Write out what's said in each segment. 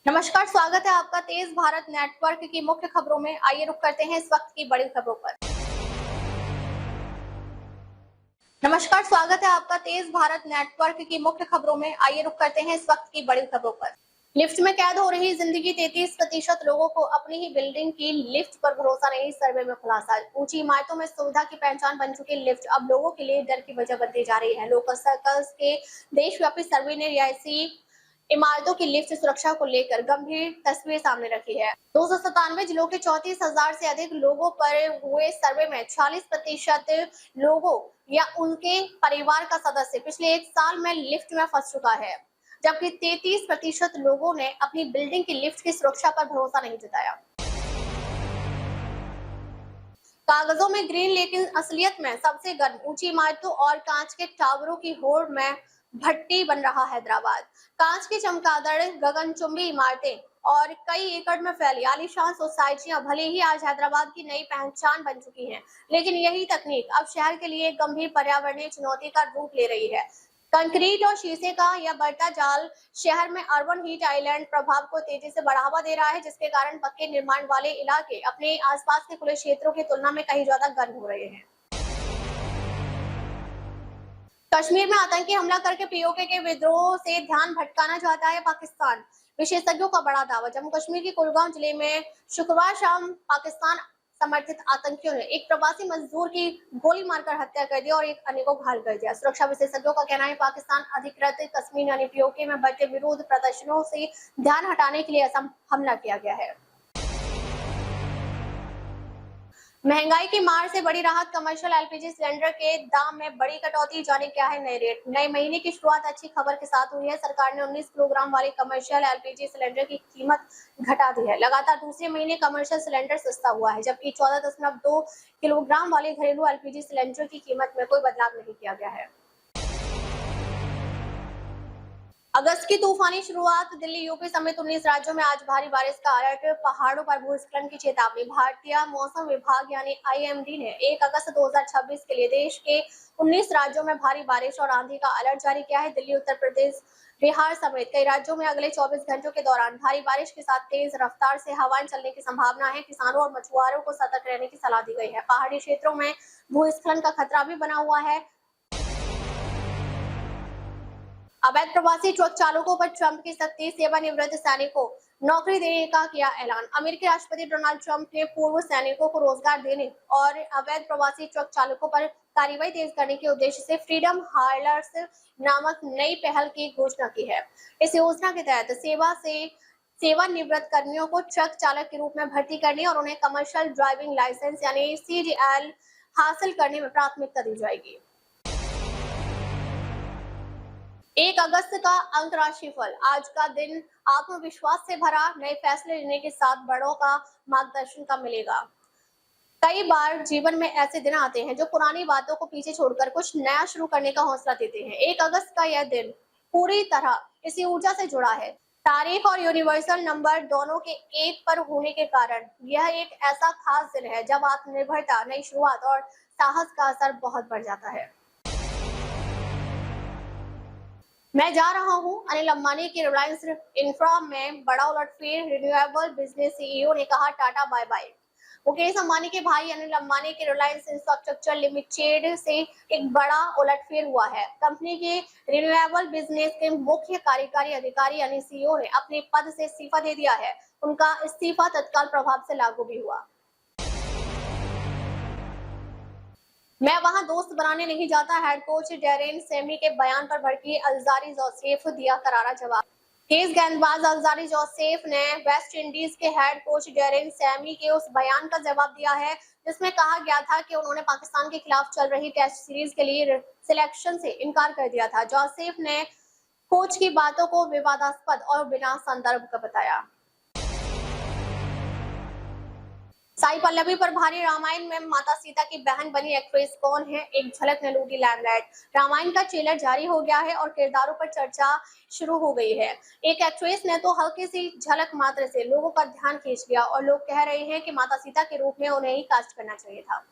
नमस्कार, स्वागत है आपका तेज भारत नेटवर्क की मुख्य खबरों में। आइए रुक करते हैं इस वक्त की बड़ी खबरों पर। नमस्कार, स्वागत है आपका तेज भारत नेटवर्क की मुख्य खबरों में। आइए रुक करते हैं इस वक्त की बड़ी खबरों पर। लिफ्ट में कैद हो रही जिंदगी, 33% लोगों को अपनी ही बिल्डिंग की लिफ्ट पर भरोसा नहीं, सर्वे में खुलासा। ऊंची इमारतों में सुविधा की पहचान बन चुकी लिफ्ट अब लोगों के लिए डर की वजह बनती जा रही है। लोकल सर्कल्स के देशव्यापी सर्वे ने रिहायशी इमारतों की लिफ्ट सुरक्षा को लेकर गंभीर तस्वीर सामने रखी है। 297 जिलों के 34,000 से अधिक लोगों पर हुए सर्वे में 40% लोगों या उनके परिवार का सदस्य पिछले एक साल में लिफ्ट में फंस चुका है, जबकि 33% लोगों ने अपनी बिल्डिंग की लिफ्ट की सुरक्षा पर भरोसा नहीं जताया। कागजों में ग्रीन, लेकिन असलियत में सबसे गर्म। ऊंची इमारतों और कांच के टावरों की होड़ में भट्टी बन रहा हैदराबाद। कांच की चमगादड़, गगनचुंबी इमारतें और कई एकड़ में फैली आलीशान सोसाइटियां भले ही आज हैदराबाद की नई पहचान बन चुकी हैं, लेकिन यही तकनीक अब शहर के लिए एक गंभीर पर्यावरणीय चुनौती का रूप ले रही है। कंक्रीट और शीशे का यह बढ़ता जाल शहर में अर्बन हीट आइलैंड प्रभाव को तेजी से बढ़ावा दे रहा है, जिसके कारण पक्के निर्माण वाले इलाके अपने आसपास के खुले क्षेत्रों की तुलना में कहीं ज्यादा गर्म हो रहे हैं। कश्मीर में आतंकी हमला करके पीओके के विद्रोह से ध्यान भटकाना चाहता है पाकिस्तान, विशेषज्ञों का बड़ा दावा। जम्मू कश्मीर के कुलगाम जिले में शुक्रवार शाम पाकिस्तान समर्थित आतंकियों ने एक प्रवासी मजदूर की गोली मारकर हत्या कर दी और एक अन्य को घायल कर दिया। सुरक्षा विशेषज्ञों का कहना है पाकिस्तान अधिकृत कश्मीर यानी पीओके में बढ़ते विरोध प्रदर्शनों से ध्यान हटाने के लिए ऐसा हमला किया गया है। महंगाई की मार से बड़ी राहत, कमर्शियल एलपीजी सिलेंडर के दाम में बड़ी कटौती। जाने क्या है नए रेट। नए महीने की शुरुआत अच्छी खबर के साथ हुई है। सरकार ने 19 किलोग्राम वाले कमर्शियल एलपीजी सिलेंडर की कीमत घटा दी है। लगातार दूसरे महीने कमर्शियल सिलेंडर सस्ता हुआ है, जबकि 14.2 किलोग्राम वाले घरेलू एलपीजी सिलेंडर की कीमत में कोई बदलाव नहीं किया गया है। अगस्त की तूफानी शुरुआत, दिल्ली, यूपी समेत 19 राज्यों में आज भारी बारिश का अलर्ट। पहाड़ों पर भूस्खलन की चेतावनी। भारतीय मौसम विभाग यानी आईएमडी ने 1 अगस्त 2026 के लिए देश के 19 राज्यों में भारी बारिश और आंधी का अलर्ट जारी किया है। दिल्ली, उत्तर प्रदेश, बिहार समेत कई राज्यों में अगले 24 घंटों के दौरान भारी बारिश के साथ तेज रफ्तार से हवाएं चलने की संभावना है। किसानों और मछुआरों को सतर्क रहने की सलाह दी गई है। पहाड़ी क्षेत्रों में भूस्खलन का खतरा भी बना हुआ है। अवैध प्रवासी ट्रक चालकों पर ट्रंप की सख्ती, सेवानिवृत्त सैनिकों नौकरी देने का किया ऐलान। अमेरिकी राष्ट्रपति डोनाल्ड ट्रंप ने पूर्व सैनिकों को रोजगार देने और अवैध प्रवासी ट्रक चालकों पर कार्रवाई तेज करने के उद्देश्य से फ्रीडम हायलर्स नामक नई पहल की घोषणा की है। इस योजना के तहत सेवानिवृत्त कर्मियों को ट्रक चालक के रूप में भर्ती करने और उन्हें कमर्शियल ड्राइविंग लाइसेंस यानी सीडीएल हासिल करने में प्राथमिकता दी जाएगी। 1 अगस्त का अंक राशिफल। आज का दिन आत्मविश्वास से भरा, नए फैसले लेने के साथ बड़ों का मार्गदर्शन का मिलेगा। कई बार जीवन में ऐसे दिन आते हैं जो पुरानी बातों को पीछे छोड़कर कुछ नया शुरू करने का हौसला देते हैं। 1 अगस्त का यह दिन पूरी तरह इसी ऊर्जा से जुड़ा है। तारीख और यूनिवर्सल नंबर दोनों के 1 पर होने के कारण यह एक ऐसा खास दिन है जब आत्मनिर्भरता, नई शुरुआत और साहस का असर बहुत बढ़ जाता है। मैं जा रहा हूं, अनिल अंबानी की रिलायंस इंफ्रा में बड़ा उलटफेर, रिन्यूएबल बिजनेस सीईओ ने कहा tata bye bye. Mukesh Ambani के भाई अनिल अंबानी के रिलायंस इंफ्रास्ट्रक्चर लिमिटेड से एक बड़ा उलटफेर हुआ है। कंपनी के रिन्यूएबल बिजनेस के मुख्य कार्यकारी अधिकारी यानी सीईओ ने अपने पद से इस्तीफा दे दिया है। उनका इस्तीफा तत्काल प्रभाव से लागू भी हुआ। मैं वहां दोस्त बनाने नहीं जाता, हेड कोच डेरेन सेमी के बयान पर भड़की अल्जारी जोसेफ, दिया करारा जवाब। तेज गेंदबाज अल्जारी जोसेफ ने वेस्ट इंडीज के हेड कोच डेरेन सेमी के उस बयान का जवाब दिया है जिसमें कहा गया था कि उन्होंने पाकिस्तान के खिलाफ चल रही टेस्ट सीरीज के लिए सिलेक्शन से इनकार कर दिया था। जोसेफ ने कोच की बातों को विवादास्पद और बिना संदर्भ का बताया। साई पल्लवी पर भारी, रामायण में माता सीता की बहन बनी एक्ट्रेस कौन है, एक झलक ने लूटी लाइमलाइट। रामायण का ट्रेलर जारी हो गया है और किरदारों पर चर्चा शुरू हो गई है। एक एक्ट्रेस ने तो हल्की सी झलक मात्र से लोगों का ध्यान खींच लिया और लोग कह रहे हैं कि माता सीता के रूप में उन्हें ही कास्ट करना चाहिए था।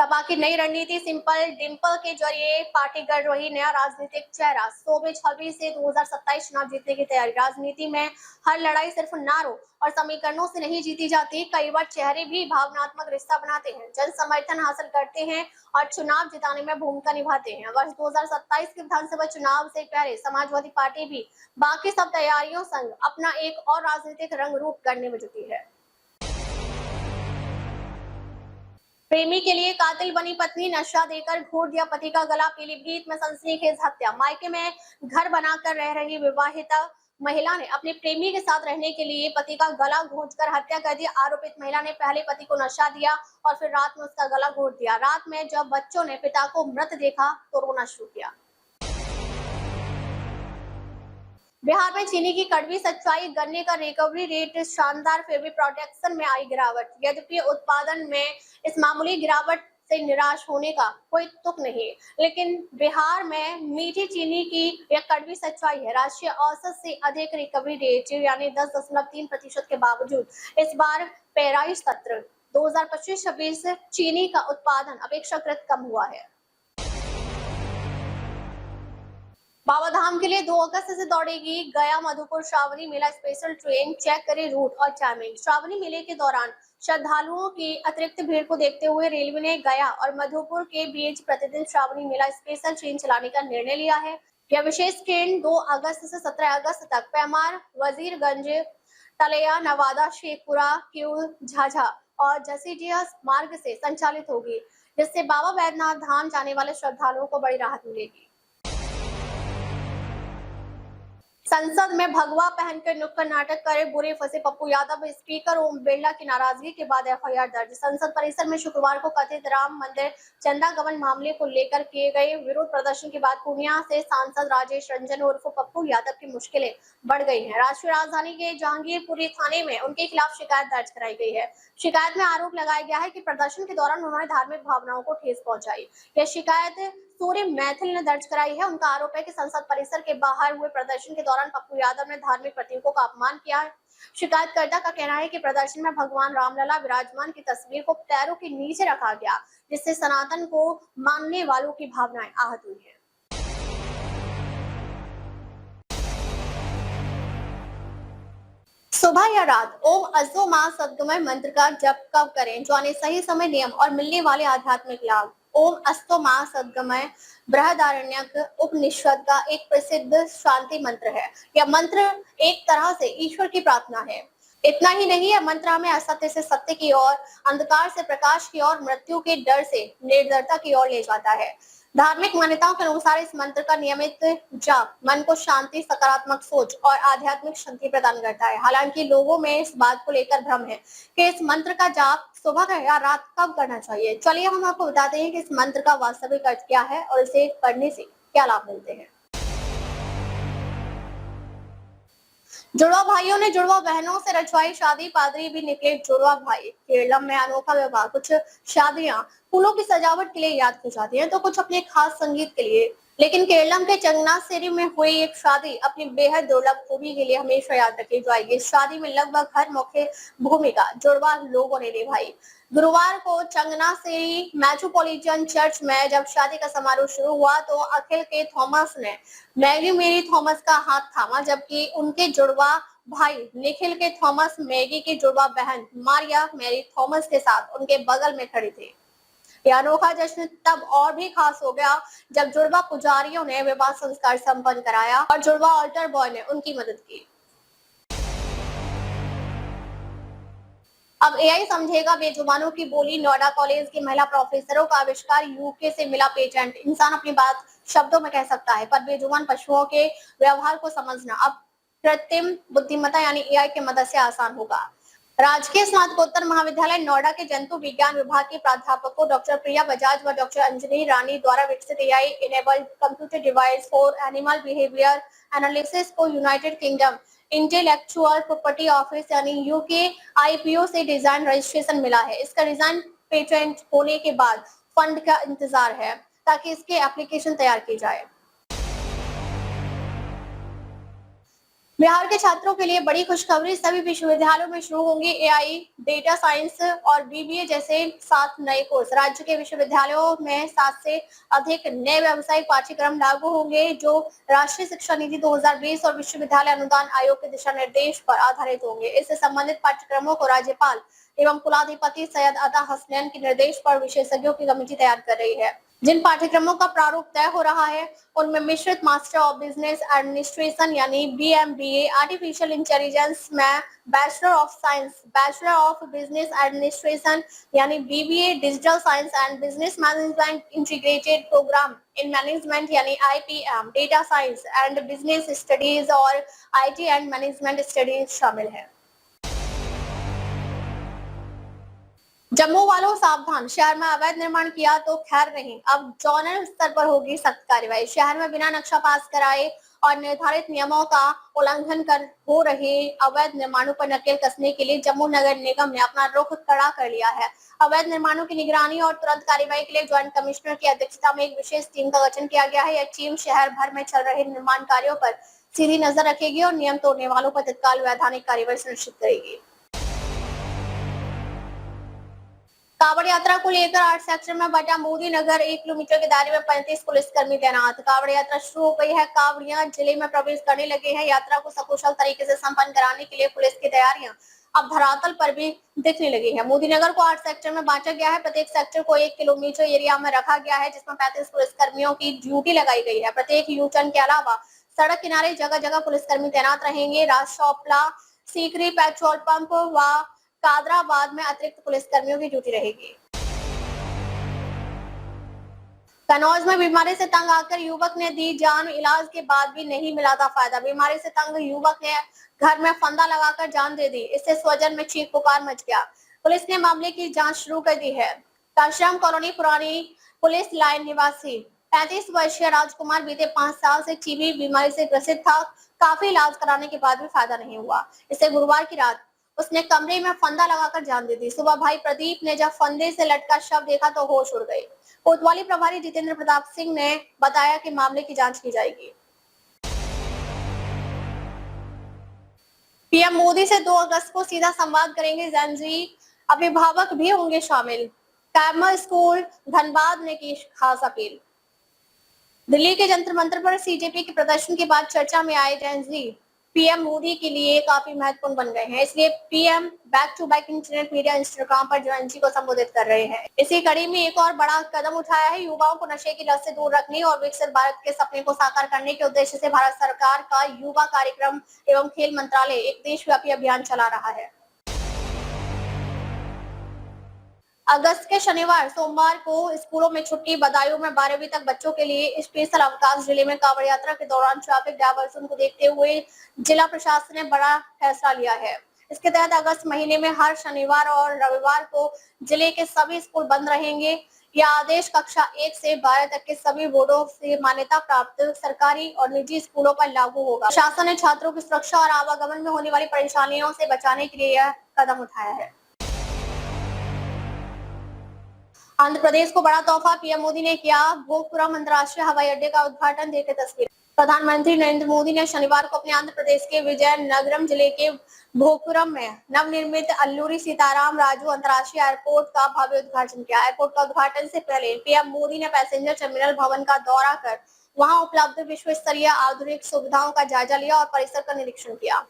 सपा की नई रणनीति सिंपल डिंपल के जरिए पार्टी गढ़ रही नया राजनीतिक चेहरा। सोबे छवि से 2027 चुनाव जीतने की तैयारी। राजनीति में हर लड़ाई सिर्फ नारों और समीकरणों से नहीं जीती जाती, कई बार चेहरे भी भावनात्मक रिश्ता बनाते हैं, जन समर्थन हासिल करते हैं और चुनाव जिताने में भूमिका निभाते हैं। वर्ष 2027 के विधानसभा चुनाव से पहले समाजवादी पार्टी भी बाकी सब तैयारियों संग अपना एक और राजनीतिक रंग रूप करने में जुटी है। प्रेमी के लिए कातिल बनी पत्नी, नशा देकर घोट दिया पति का गला। पीलीभीत में सनसनीखेज हत्या। मायके में घर बनाकर रह रही विवाहिता महिला ने अपने प्रेमी के साथ रहने के लिए पति का गला घोंटकर हत्या कर दी। आरोपित महिला ने पहले पति को नशा दिया और फिर रात में उसका गला घोंट दिया। रात में जब बच्चों ने पिता को मृत देखा तो रोना शुरू किया। बिहार में चीनी की कड़वी सच्चाई, गन्ने का रिकवरी रेट शानदार, फिर भी प्रोडक्शन में आई गिरावट। यद्यपि उत्पादन में इस मामूली गिरावट से निराश होने का कोई तुक नहीं, लेकिन बिहार में मीठी चीनी की यह कड़वी सच्चाई है। राष्ट्रीय औसत से अधिक रिकवरी रेट यानी 10.3% के बावजूद इस बार पेराई सत्र 2025-26 चीनी का उत्पादन अपेक्षाकृत कम हुआ है। बाबा धाम के लिए 2 अगस्त से दौड़ेगी गया मधुपुर श्रावणी मेला स्पेशल ट्रेन। चेक करें रूट और टाइमिंग। श्रावणी मेले के दौरान श्रद्धालुओं की अतिरिक्त भीड़ को देखते हुए रेलवे ने गया और मधुपुर के बीच प्रतिदिन श्रावणी मेला स्पेशल ट्रेन चलाने का निर्णय लिया है। यह विशेष ट्रेन 2 अगस्त से 17 अगस्त तक पैमार, वजीरगंज, तलैया, नवादा, शेखपुरा, क्यू, झाझा और जसीडिया मार्ग से संचालित होगी, जिससे बाबा बैद्यनाथ धाम जाने वाले श्रद्धालुओं को बड़ी राहत मिलेगी। संसद में भगवा पहनकर नुक्कड़ नाटक करे बुरे फंसे पप्पू यादव। स्पीकर ओम बिरला की नाराजगी के बाद एफआईआर दर्ज। संसद परिसर में शुक्रवार को कथित राम मंदिर चंदा गबन मामले को लेकर किए गए विरोध प्रदर्शन के बाद पूर्णिया से सांसद राजेश रंजन उर्फ पप्पू यादव की मुश्किलें बढ़ गई हैं। राष्ट्रीय राजधानी के जहांगीरपुरी थाने में उनके खिलाफ शिकायत दर्ज कराई गई है। शिकायत में आरोप लगाया गया है कि प्रदर्शन के दौरान उन्होंने धार्मिक भावनाओं को ठेस पहुंचाई। यह शिकायत सूर्य मैथिल ने दर्ज कराई है। उनका आरोप है कि संसद परिसर के बाहर हुए प्रदर्शन के दौरान पप्पू यादव ने धार्मिक प्रतीकों का अपमान किया है। शिकायतकर्ता का कहना है कि प्रदर्शन में भगवान रामलला विराजमान की तस्वीर को पैरों के नीचे रखा गया, जिससे सनातन को मानने वालों की भावनाएं आहत हुई है। सुबह या रात ओम अस्तो मा सद्गमय मंत्र का जप कब करें, जाने सही समय, नियम और मिलने वाले आध्यात्मिक लाभ। ओम अस्तो मा सद्गमय बृहदारण्यक उपनिषद का एक प्रसिद्ध शांति मंत्र है। यह मंत्र एक तरह से ईश्वर की प्रार्थना है। इतना ही नहीं, यह मंत्र हमें असत्य से सत्य की ओर, अंधकार से प्रकाश की ओर, मृत्यु के डर से निर्दयता की ओर ले जाता है। धार्मिक मान्यताओं के अनुसार इस मंत्र का नियमित जाप मन को शांति, सकारात्मक सोच और आध्यात्मिक शांति प्रदान करता है। हालांकि लोगों में इस बात को लेकर भ्रम है कि इस मंत्र का जाप सुबह या रात कब करना चाहिए। चलिए हम आपको बताते हैं कि इस मंत्र का वास्तविक अर्थ क्या है और इसे पढ़ने से क्या लाभ मिलते हैं। जुड़वा भाइयों ने जुड़वा बहनों से रचवाई शादी, पादरी भी निकले जुड़वा भाई। केरलम में अनोखा विवाह। कुछ शादियां फूलों की सजावट के लिए याद की जाती हैं तो कुछ अपने खास संगीत के लिए, लेकिन केरलम के चंगनासेरी में हुई एक शादी अपनी बेहद दुर्लभ खूबी के लिए हमेशा याद रखी जाएगी। इस शादी में लगभग हर मुख्य भूमिका जुड़वा लोगों ने निभाई। गुरुवार को चंगनासेरी मेट्रोपॉलिटन चर्च में जब शादी का समारोह शुरू हुआ तो अखिल के थॉमस ने मैगी मेरी थॉमस का हाथ थामा, जबकि उनके जुड़वा भाई निखिल के थॉमस मैगी की जुड़वा बहन मारिया मेरी थॉमस के साथ उनके बगल में खड़े थे। यह अनोखा जश्न तब और भी खास हो गया जब जुड़वा पुजारियों ने विवाह संस्कार संपन्न कराया और जुड़वा ऑल्टर बॉय ने उनकी मदद की। अब एआई समझेगा बेजुबानों की बोली। नोएडा कॉलेज की महिला प्रोफेसरों का आविष्कार, यूके से मिला पेटेंट। इंसान अपनी बात शब्दों में कह सकता है, पर बेजुबान पशुओं के व्यवहार को समझना अब कृत्रिम बुद्धिमत्ता यानी एआई की मदद से आसान होगा। राजकीय स्नातकोत्तर महाविद्यालय नोएडा के जंतु विज्ञान विभाग की प्राध्यापकों डॉक्टर प्रिया बजाज व डॉक्टर अंजनी रानी द्वारा विकसित AI enabled computer device for animal behaviour analysis को United Kingdom Intellectual Property Office यानी यूके आईपीओ से डिजाइन रजिस्ट्रेशन मिला है। इसका डिजाइन पेटेंट होने के बाद फंड का इंतजार है ताकि इसके एप्लीकेशन तैयार की जाए। बिहार के छात्रों के लिए बड़ी खुशखबरी, सभी विश्वविद्यालयों में शुरू होंगे एआई, डेटा साइंस और बीबीए जैसे 7 नए कोर्स। राज्य के विश्वविद्यालयों में 7 से अधिक नए व्यावसायिक पाठ्यक्रम लागू होंगे, जो राष्ट्रीय शिक्षा नीति 2020 और विश्वविद्यालय अनुदान आयोग के दिशा निर्देश पर आधारित होंगे। इससे संबंधित पाठ्यक्रमों को राज्यपाल एवं कुलाधिपति सैयद अता हसनैन के निर्देश पर विशेषज्ञों की कमेटी तैयार कर रही है। जिन पाठ्यक्रमों का प्रारूप तय हो रहा है उनमें मिश्रित मास्टर ऑफ बिजनेस एडमिनिस्ट्रेशन यानी बीएमबीए, आर्टिफिशियल इंटेलिजेंस में bachelor of science, bachelor of business administration यानी BBA, digital science and business management integrated programme in management यानी IPM, data science and business studies और आईटी एंड मैनेजमेंट स्टडीज शामिल है। जम्मू वालों सावधान, शहर में अवैध निर्माण किया तो खैर नहीं, अब जोनल स्तर पर होगी सख्त कार्रवाई। शहर में बिना नक्शा पास कराए और निर्धारित नियमों का उल्लंघन कर हो रहे अवैध निर्माणों पर नकेल कसने के लिए जम्मू नगर निगम ने अपना रुख कड़ा कर लिया है। अवैध निर्माणों की निगरानी और तुरंत कार्रवाई के लिए ज्वाइंट कमिश्नर की अध्यक्षता में एक विशेष टीम का गठन किया गया है। यह टीम शहर भर में चल रहे निर्माण कार्यों पर सीधी नजर रखेगी और नियम तोड़ने वालों पर तत्काल वैधानिक कार्रवाई सुनिश्चित करेगी। कावड़ यात्रा को लेकर 8 सेक्टर में बटा मोदी नगर, 1 किलोमीटर के दायरे में 35 पुलिसकर्मी तैनात। कावड़ यात्रा शुरू हो गई है, कावड़ियां जिले में प्रवेश करने लगे हैं। यात्रा को सकुशल तरीके से संपन्न कराने के लिए पुलिस की तैयारियां अब धरातल पर भी दिखने लगी है। मोदी नगर को 8 सेक्टर में बांटा गया है। प्रत्येक सेक्टर को 1 किलोमीटर एरिया में रखा गया है, जिसमें 35 पुलिसकर्मियों की ड्यूटी लगाई गई है। प्रत्येक यू टर्न के अलावा सड़क किनारे जगह जगह पुलिसकर्मी तैनात रहेंगे। राजचौपला, सीकरी, पेट्रोल पंप व कादराबाद में अतिरिक्त पुलिसकर्मियों की ड्यूटी रहेगी। कन्नौज में बीमारी से तंग आकर युवक ने दी जान, इलाज के बाद भी नहीं मिला था फायदा। बीमारी से तंग युवक ने घर में फंदा लगाकर जान दे दी। इससे स्वजन में चीख पुकार मच गया। पुलिस ने मामले की जांच शुरू कर दी है। काश्याम कॉलोनी पुरानी पुलिस लाइन निवासी 35 वर्षीय राजकुमार बीते 5 साल से टीबी बीमारी से ग्रसित था। काफी इलाज कराने के बाद भी फायदा नहीं हुआ। इसे गुरुवार की रात उसने कमरे में फंदा लगाकर जान दे दी। सुबह भाई प्रदीप ने जब फंदे से लटका शव देखा तो होश उड़ गई। कोतवाली प्रभारी जितेंद्र प्रताप सिंह ने बताया कि मामले की जांच की जाएगी। पीएम मोदी से 2 अगस्त को सीधा संवाद करेंगे जेन ज़ी, अभिभावक भी होंगे शामिल। कैमल स्कूल धनबाद ने की खास अपील। दिल्ली के जंतर मंतर पर सीजेपी के प्रदर्शन के बाद चर्चा में आए जेन ज़ी पीएम मोदी के लिए काफी महत्वपूर्ण बन गए हैं। इसलिए PM back to back internet media Instagram पर जेन ज़ी को संबोधित कर रहे हैं। इसी कड़ी में एक और बड़ा कदम उठाया है। युवाओं को नशे की लत से दूर रखने और विकसित भारत के सपने को साकार करने के उद्देश्य से भारत सरकार का युवा कार्यक्रम एवं खेल मंत्रालय एक देशव्यापी अभियान चला रहा है। अगस्त के शनिवार सोमवार को स्कूलों में छुट्टी, बदायूं में 12वीं तक बच्चों के लिए स्पेशल अवकाश। जिले में कांवड़ यात्रा के दौरान ट्रैफिक डायवर्सन को देखते हुए जिला प्रशासन ने बड़ा फैसला लिया है। इसके तहत अगस्त महीने में हर शनिवार और रविवार को जिले के सभी स्कूल बंद रहेंगे। यह आदेश कक्षा 1 से 12 तक के सभी बोर्डों से मान्यता प्राप्त सरकारी और निजी स्कूलों पर लागू होगा। प्रशासन ने छात्रों की सुरक्षा और आवागमन में होने वाली परेशानियों से बचाने के लिए यह कदम उठाया है। आंध्र प्रदेश को बड़ा तोहफा, पीएम मोदी ने किया भोगपुरम अंतर्राष्ट्रीय हवाई अड्डे का उद्घाटन। देखे तस्वीर। प्रधानमंत्री नरेंद्र मोदी ने शनिवार को अपने आंध्र प्रदेश के विजयनगरम जिले के भोगपुरम में नवनिर्मित अल्लूरी सीताराम राजू अंतर्राष्ट्रीय एयरपोर्ट का भव्य उद्घाटन किया। एयरपोर्ट का उद्घाटन से पहले पीएम मोदी ने पैसेंजर टर्मिनल भवन का दौरा कर वहां उपलब्ध विश्व स्तरीय आधुनिक सुविधाओं का जायजा लिया और परिसर का निरीक्षण किया।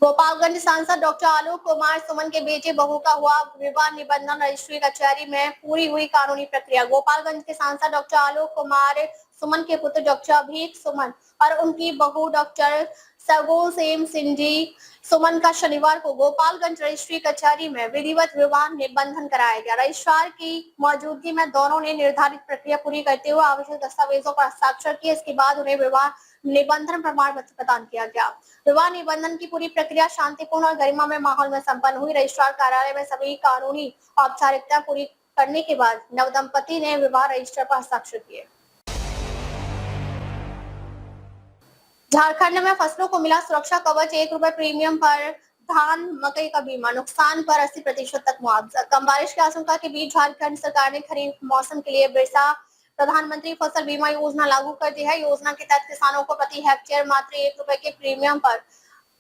गोपालगंज सांसद डॉक्टर आलोक कुमार सुमन के बेटे बहू का हुआ विवाह निबंधन, रजिस्ट्री कचहरी में पूरी हुई कानूनी प्रक्रिया। गोपालगंज के सांसद डॉक्टर आलोक कुमार सुमन के पुत्र डॉक्टर अभीक सुमन और उनकी बहू डॉक्टर सगोल सेम सिंधी सुमन का शनिवार को गोपालगंज रजिस्ट्री कचहरी में विधिवत विवाह निबंधन कराया गया। रजिस्ट्रार की मौजूदगी में दोनों ने निर्धारित प्रक्रिया पूरी करते हुए आवश्यक दस्तावेजों पर हस्ताक्षर किए। इसके बाद उन्हें विवाह निबंधन प्रमाण पत्र प्रदान किया गया। विवाह निबंधन की पूरी प्रक्रिया शांतिपूर्ण और गरिमामय माहौल में संपन्न हुई। रजिस्ट्रार कार्यालय में सभी कानूनी औपचारिकता पूरी करने के बाद नवदंपति ने विवाह रजिस्टर पर हस्ताक्षर किए। झारखंड में फसलों को मिला सुरक्षा कवच, ₹1 प्रीमियम पर धान मकई का बीमा, नुकसान पर 80% तक मुआवजा। कम बारिश की आशंका के बीच झारखंड सरकार ने खरीफ मौसम के लिए बिरसा प्रधानमंत्री फसल बीमा योजना लागू कर दी है। योजना के तहत किसानों को प्रति हेक्टेयर मात्र ₹1 के प्रीमियम पर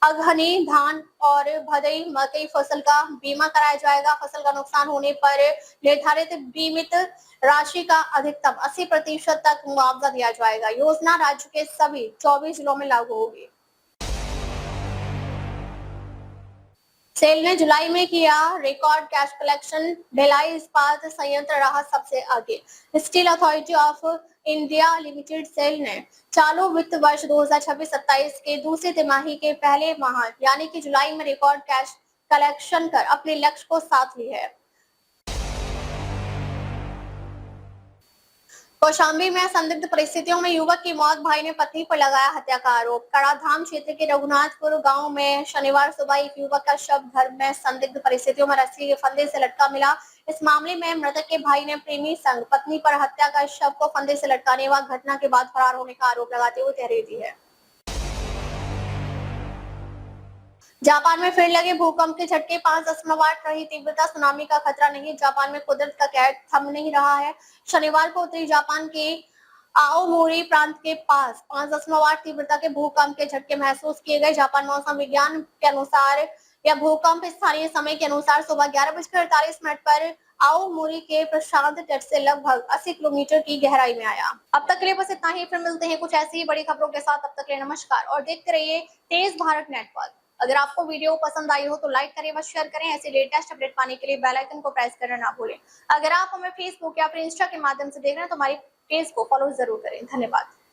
अगहनी धान और भदई मकई फसल का बीमा कराया जाएगा। फसल का नुकसान होने पर निर्धारित बीमित राशि का अधिकतम 80% तक मुआवजा दिया जाएगा। योजना राज्य के सभी 24 जिलों में लागू होगी। सेल ने जुलाई में किया रिकॉर्ड कैश कलेक्शन, भिलाई इस्पात संयंत्र रहा सबसे आगे। Steel authority of India limited SAIL ने चालू वित्त वर्ष 2026-27 के दूसरी तिमाही के पहले माह यानी कि जुलाई में रिकॉर्ड कैश कलेक्शन कर अपने लक्ष्य को साध ली है। कौशाम्बी में संदिग्ध परिस्थितियों में युवक की मौत, भाई ने पत्नी पर लगाया हत्या का आरोप। कड़ाधाम क्षेत्र के रघुनाथपुर गांव में शनिवार सुबह एक युवक का शव घर में संदिग्ध परिस्थितियों में रस्सी के फंदे से लटका मिला। इस मामले में मृतक के भाई ने प्रेमी संग पत्नी पर हत्या का शव को फंदे से लटकाने व घटना के बाद फरार होने का आरोप लगाते हुए तहरीर दी है। जापान में फिर लगे भूकंप के झटके, 5.8 रही तीव्रता, सुनामी का खतरा नहीं। जापान में कुदरत का कहर थम नहीं रहा है। शनिवार को उत्तरी जापान के आओमोरी प्रांत के पास 5.8 तीव्रता के भूकंप के झटके महसूस किए गए। जापान मौसम विज्ञान के अनुसार यह भूकंप स्थानीय समय के अनुसार सुबह 11:48 पर आओमोरी के प्रशांत तट से लगभग 80 किलोमीटर की गहराई में आया। अब तक के लिए बस इतना ही, फिर मिलते हैं कुछ ऐसी ही बड़ी खबरों के साथ। तब तक के लिए नमस्कार और देखते रहिए तेज भारत नेटवर्क। अगर आपको वीडियो पसंद आई हो तो लाइक करें व शेयर करें। ऐसे लेटेस्ट अपडेट पाने के लिए बेल आइकन को प्रेस करना ना भूलें। अगर आप हमें फेसबुक या फिर इंस्टा के माध्यम से देख रहे हैं तो हमारे पेज को फॉलो जरूर करें। धन्यवाद।